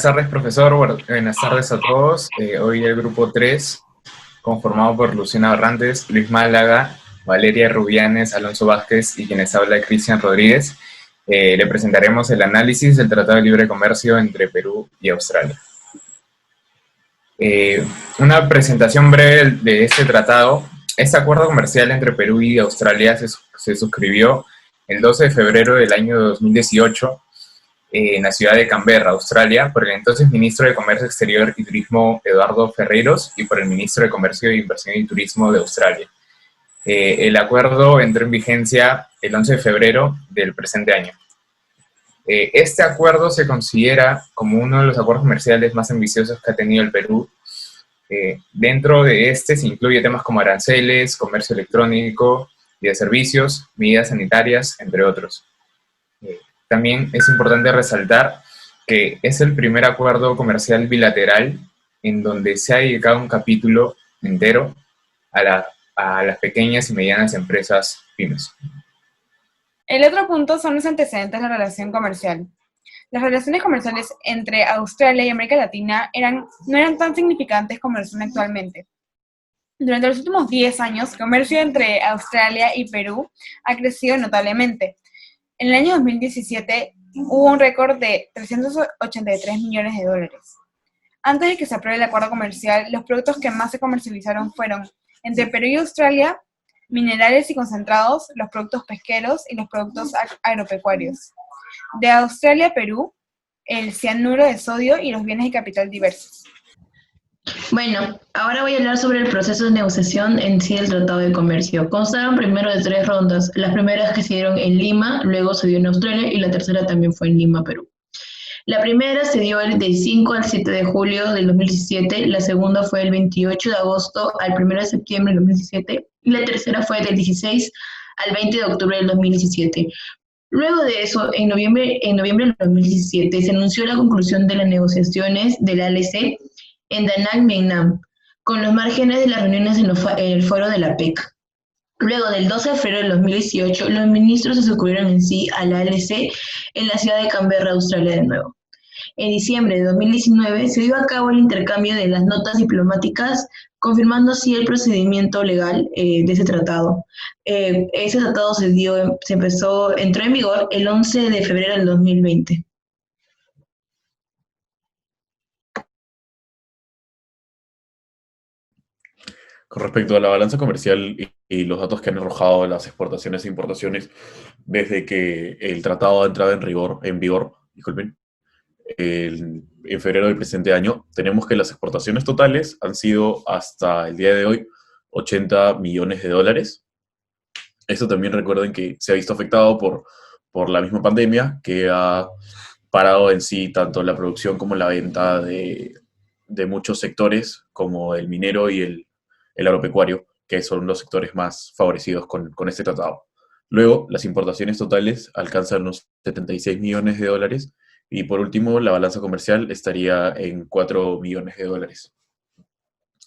Tardes, profesor. Buenas tardes a todos. Hoy el grupo 3, conformado por Luciana Barrantes, Luis Málaga, Valeria Rubianes, Alonso Vázquez y quienes habla Cristian Rodríguez, le presentaremos el análisis del Tratado de Libre Comercio entre Perú y Australia. Una presentación breve de este tratado. Este acuerdo comercial entre Perú y Australia se suscribió el 12 de febrero del año 2018 en la ciudad de Canberra, Australia, por el entonces ministro de Comercio Exterior y Turismo Eduardo Ferreiros y por el ministro de Comercio, Inversión y Turismo de Australia. El acuerdo entró en vigencia el 11 de febrero del presente año. Este acuerdo se considera como uno de los acuerdos comerciales más ambiciosos que ha tenido el Perú. Dentro de este se incluye temas como aranceles, comercio electrónico y de servicios, medidas sanitarias, entre otros. También es importante resaltar que es el primer acuerdo comercial bilateral en donde se ha dedicado un capítulo entero a las pequeñas y medianas empresas pymes. El otro punto son los antecedentes de la relación comercial. Las relaciones comerciales entre Australia y América Latina no eran tan significantes como lo son actualmente. Durante los últimos 10 años, el comercio entre Australia y Perú ha crecido notablemente. En el año 2017 hubo un récord de 383 millones de dólares. Antes de que se apruebe el acuerdo comercial, los productos que más se comercializaron fueron, entre Perú y Australia, minerales y concentrados, los productos pesqueros y los productos agropecuarios. De Australia a Perú, el cianuro de sodio y los bienes de capital diversos. Bueno, ahora voy a hablar sobre el proceso de negociación en sí del Tratado de Comercio. Constaron primero de 3 rondas. Las primeras que se dieron en Lima, luego se dio en Australia y la tercera también fue en Lima, Perú. La primera se dio del 5 al 7 de julio del 2017, la segunda fue del 28 de agosto al 1 de septiembre del 2017 y la tercera fue del 16 al 20 de octubre del 2017. Luego de eso, en noviembre del 2017, se anunció la conclusión de las negociaciones del ALC en Da Nang, Vietnam, con los márgenes de las reuniones en el foro de la PEC. Luego del 12 de febrero del 2018, los ministros se sucumbieron en sí a la ALC en la ciudad de Canberra, Australia de nuevo. En diciembre de 2019 se dio a cabo el intercambio de las notas diplomáticas, confirmando así el procedimiento legal de ese tratado. Ese tratado entró en vigor el 11 de febrero del 2020. Con respecto a la balanza comercial y los datos que han arrojado las exportaciones e importaciones desde que el tratado ha entrado en vigor, disculpen, en febrero del presente año, tenemos que las exportaciones totales han sido hasta el día de hoy 80 millones de dólares. Esto también recuerden que se ha visto afectado por la misma pandemia que ha parado en sí tanto la producción como la venta de muchos sectores como el minero y el agropecuario, que son los sectores más favorecidos con este tratado. Luego, las importaciones totales alcanzan los 76 millones de dólares y por último, la balanza comercial estaría en 4 millones de dólares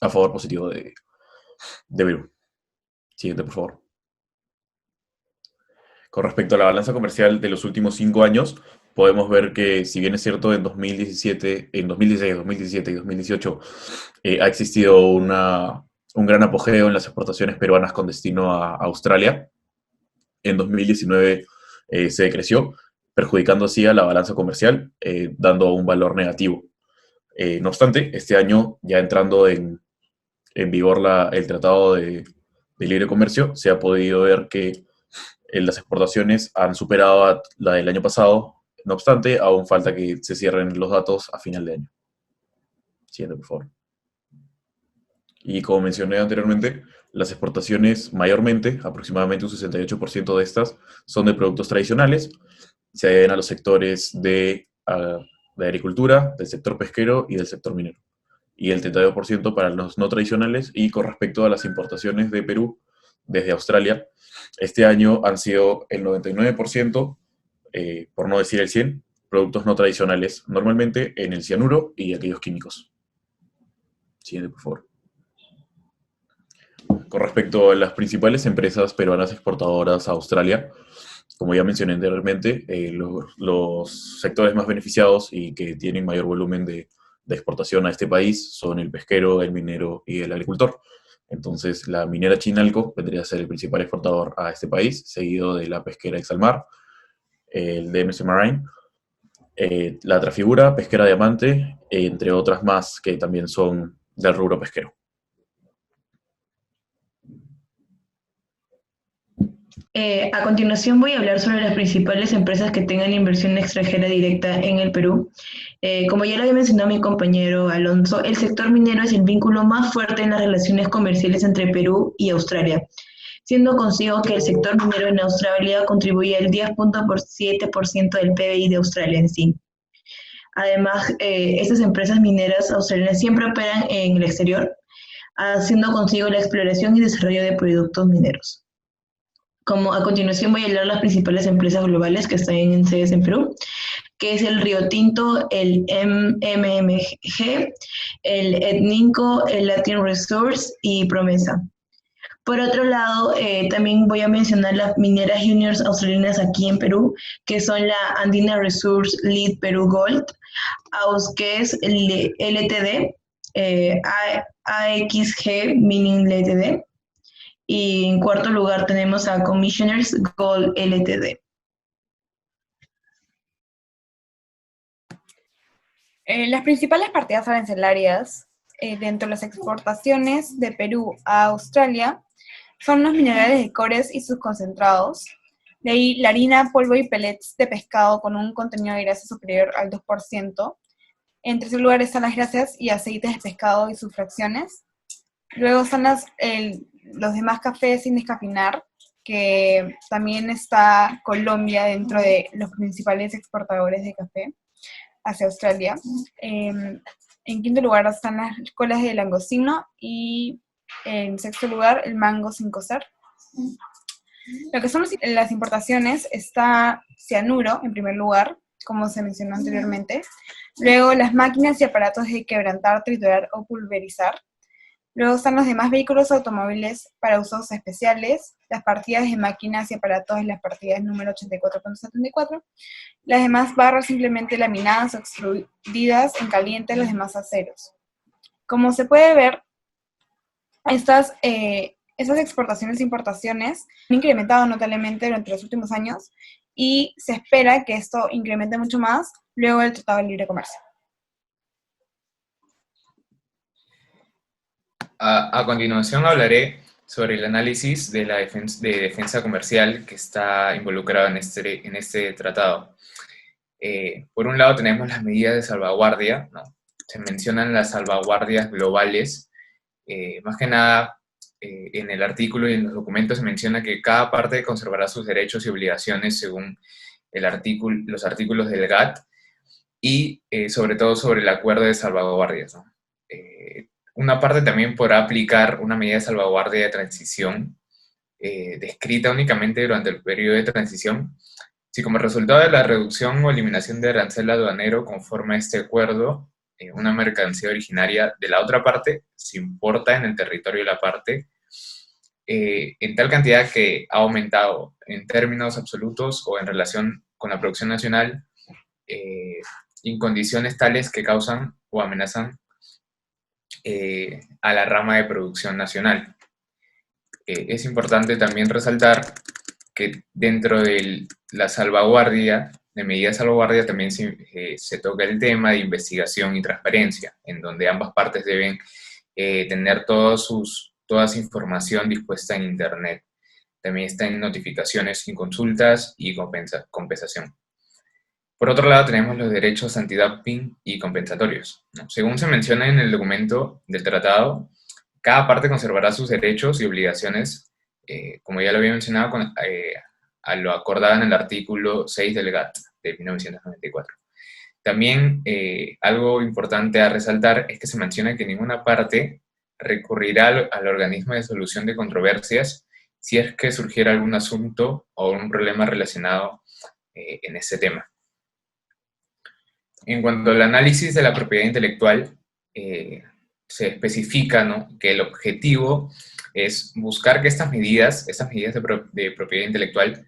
a favor positivo de Perú. Siguiente, por favor. Con respecto a la balanza comercial de los últimos 5 años, podemos ver que, si bien es cierto, en 2016, 2017 y 2018 ha existido un gran apogeo en las exportaciones peruanas con destino a Australia. En 2019 se decreció, perjudicando así a la balanza comercial, dando un valor negativo. No obstante, este año, ya entrando en vigor el Tratado de Libre Comercio, se ha podido ver que las exportaciones han superado a la del año pasado. No obstante, aún falta que se cierren los datos a final de año. Siguiente, por favor. Y como mencioné anteriormente, las exportaciones mayormente, aproximadamente un 68% de estas, son de productos tradicionales. Se deben a los sectores de agricultura, del sector pesquero y del sector minero. Y el 32% para los no tradicionales. Y con respecto a las importaciones de Perú desde Australia, este año han sido el 99%, por no decir el 100%, productos no tradicionales, normalmente en el cianuro y aquellos químicos. Siguiente, por favor. Con respecto a las principales empresas peruanas exportadoras a Australia, como ya mencioné anteriormente, los sectores más beneficiados y que tienen mayor volumen de exportación a este país son el pesquero, el minero y el agricultor. Entonces, la minera Chinalco vendría a ser el principal exportador a este país, seguido de la pesquera Exalmar, el DMC Marine, la Trafigura, Pesquera Diamante, entre otras más que también son del rubro pesquero. A continuación voy a hablar sobre las principales empresas que tengan inversión extranjera directa en el Perú. Como ya lo había mencionado mi compañero Alonso, el sector minero es el vínculo más fuerte en las relaciones comerciales entre Perú y Australia, siendo consigo que el sector minero en Australia contribuye al 10.7% del PBI de Australia en sí. Además, estas empresas mineras australianas siempre operan en el exterior, haciendo consigo la exploración y desarrollo de productos mineros. Como a continuación voy a hablar de las principales empresas globales que están en sedes en Perú, que es el Río Tinto, el MMG, el Etninco, el Latin Resource y Promesa. Por otro lado, también voy a mencionar las mineras juniors australianas aquí en Perú, que son la Andina Resource Lead Perú Gold, Ausques Ltd, AXG Mining Ltd, y en cuarto lugar tenemos a Commissioners Gold Ltd. Las principales partidas arancelarias dentro de las exportaciones de Perú a Australia son los minerales de cores y sus concentrados. De ahí la harina, polvo y pellets de pescado con un contenido de grasa superior al 2%. En tercer lugar están las grasas y aceites de pescado y sus fracciones. Luego están los demás cafés sin descafeinar, que también está Colombia dentro de los principales exportadores de café hacia Australia. En quinto lugar están las colas de langostino y en sexto lugar el mango sin cocer. Lo que son las importaciones está cianuro en primer lugar, como se mencionó anteriormente. Luego las máquinas y aparatos de quebrantar, triturar o pulverizar. Luego están los demás vehículos automóviles para usos especiales, las partidas de máquinas y aparatos en las partidas número 84.74, las demás barras simplemente laminadas o extruidas en caliente, los demás aceros. Como se puede ver, estas exportaciones e importaciones han incrementado notablemente durante los últimos años y se espera que esto incremente mucho más luego del Tratado de Libre Comercio. A continuación hablaré sobre el análisis de la defensa comercial que está involucrado en este tratado. Por un lado tenemos las medidas de salvaguardia, ¿no? Se mencionan las salvaguardias globales. Más que nada, en el artículo y en los documentos se menciona que cada parte conservará sus derechos y obligaciones según los artículos del GATT y sobre todo sobre el acuerdo de salvaguardias, ¿no? Una parte también podrá aplicar una medida de salvaguardia de transición descrita únicamente durante el periodo de transición, si como resultado de la reducción o eliminación de arancel aduanero conforme a este acuerdo, una mercancía originaria de la otra parte se importa en el territorio de la parte en tal cantidad que ha aumentado en términos absolutos o en relación con la producción nacional en condiciones tales que causan o amenazan a la rama de producción nacional. Es importante también resaltar que dentro de la salvaguardia, de medidas de salvaguardia, también se toca el tema de investigación y transparencia, en donde ambas partes deben tener toda su información dispuesta en Internet. También está en notificaciones sin consultas y compensación. Por otro lado, tenemos los derechos antidumping y compensatorios, ¿no? Según se menciona en el documento del tratado, cada parte conservará sus derechos y obligaciones, como ya lo había mencionado, a lo acordado en el artículo 6 del GATT de 1994. También algo importante a resaltar es que se menciona que ninguna parte recurrirá al organismo de solución de controversias si es que surgiera algún asunto o un problema relacionado en ese tema. En cuanto al análisis de la propiedad intelectual, se especifica, ¿no?, que el objetivo es buscar que estas medidas de propiedad intelectual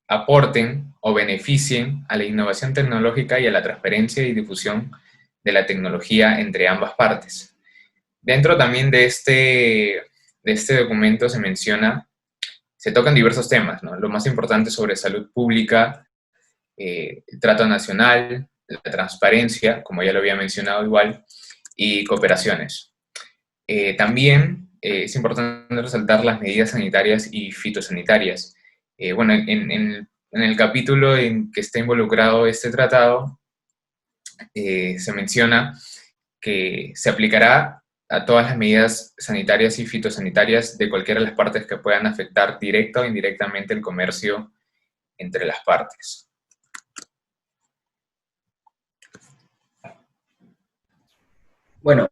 aporten o beneficien a la innovación tecnológica y a la transparencia y difusión de la tecnología entre ambas partes. Dentro también de este documento se tocan diversos temas, ¿no? Lo más importante sobre salud pública, el trato nacional, la transparencia, como ya lo había mencionado igual, y cooperaciones. También es importante resaltar las medidas sanitarias y fitosanitarias. Bueno, en el capítulo en que está involucrado este tratado, se menciona que se aplicará a todas las medidas sanitarias y fitosanitarias de cualquiera de las partes que puedan afectar directa o indirectamente el comercio entre las partes. Bueno,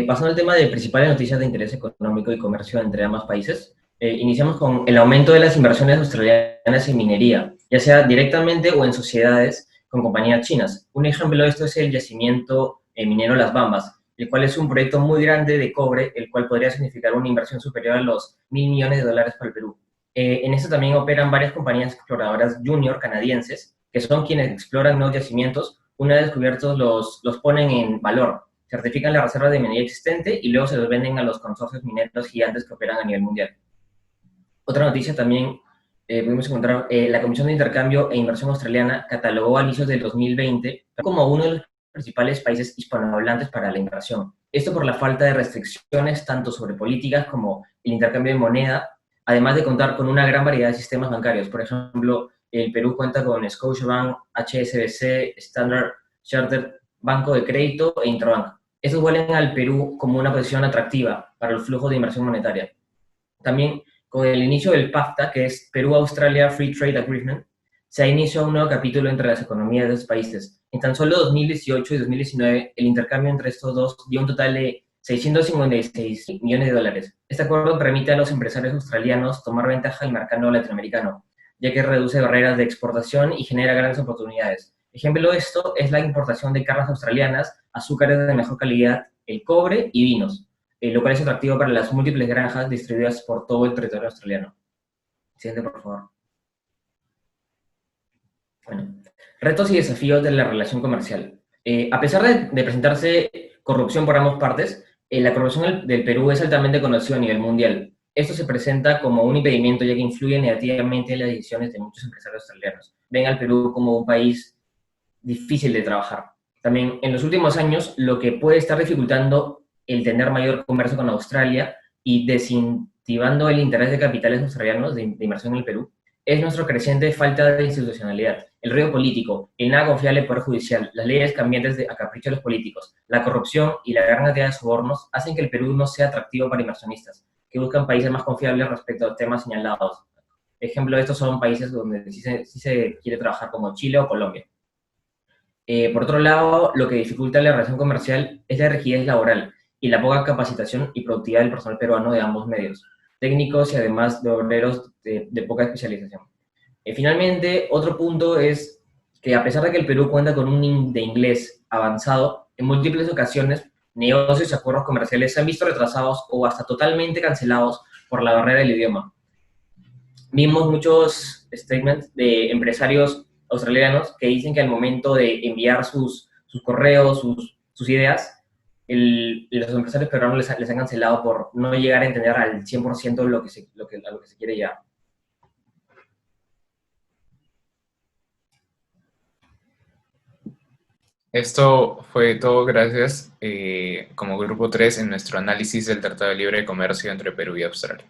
pasando al tema de principales noticias de interés económico y comercio entre ambos países, iniciamos con el aumento de las inversiones australianas en minería, ya sea directamente o en sociedades con compañías chinas. Un ejemplo de esto es el yacimiento minero Las Bambas, el cual es un proyecto muy grande de cobre, el cual podría significar una inversión superior a los $1.000 millones para el Perú. En esto también operan varias compañías exploradoras junior canadienses, que son quienes exploran nuevos yacimientos. Una vez descubiertos, los ponen en valor, certifican la reserva de minería existente y luego se los venden a los consorcios mineros gigantes que operan a nivel mundial. Otra noticia también pudimos encontrar, la Comisión de Intercambio e Inversión Australiana catalogó a inicios del 2020 como uno de los principales países hispanohablantes para la inversión. Esto por la falta de restricciones tanto sobre políticas como el intercambio de moneda, además de contar con una gran variedad de sistemas bancarios. Por ejemplo, el Perú cuenta con Scotiabank, HSBC, Standard Chartered, Banco de Crédito e Interbank. Estos vuelven al Perú como una posición atractiva para el flujo de inversión monetaria. También, con el inicio del PAFTA, que es Perú-Australia Free Trade Agreement, se ha iniciado un nuevo capítulo entre las economías de los países. En tan solo 2018 y 2019, el intercambio entre estos dos dio un total de $656 millones. Este acuerdo permite a los empresarios australianos tomar ventaja del mercado latinoamericano, ya que reduce barreras de exportación y genera grandes oportunidades. Ejemplo de esto es la importación de carnes australianas, azúcares de mejor calidad, el cobre y vinos, lo cual es atractivo para las múltiples granjas distribuidas por todo el territorio australiano. Siguiente, por favor. Bueno, retos y desafíos de la relación comercial. A pesar de presentarse corrupción por ambas partes, la corrupción del Perú es altamente conocida a nivel mundial. Esto se presenta como un impedimento ya que influye negativamente en las decisiones de muchos empresarios australianos. Ven al Perú como un país difícil de trabajar. También, en los últimos años, lo que puede estar dificultando el tener mayor comercio con Australia y desincentivando el interés de capitales australianos de inversión en el Perú es nuestra creciente falta de institucionalidad, el ruido político, el nada confiable poder judicial, las leyes cambiantes a capricho de los políticos, la corrupción y la gran cantidad de sobornos hacen que el Perú no sea atractivo para inversionistas, que buscan países más confiables respecto a temas señalados. Ejemplo de estos son países donde sí se quiere trabajar, como Chile o Colombia. Por otro lado, lo que dificulta la relación comercial es la rigidez laboral y la poca capacitación y productividad del personal peruano de ambos medios, técnicos y además de obreros de poca especialización. Finalmente, otro punto es que a pesar de que el Perú cuenta con un de inglés avanzado, en múltiples ocasiones negocios y acuerdos comerciales se han visto retrasados o hasta totalmente cancelados por la barrera del idioma. Vimos muchos statements de empresarios australianos que dicen que al momento de enviar sus correos, sus ideas, los empresarios peruanos les han cancelado por no llegar a entender al 100% a lo que se quiere llegar. Esto fue todo gracias como Grupo 3 en nuestro análisis del Tratado de Libre Comercio entre Perú y Australia.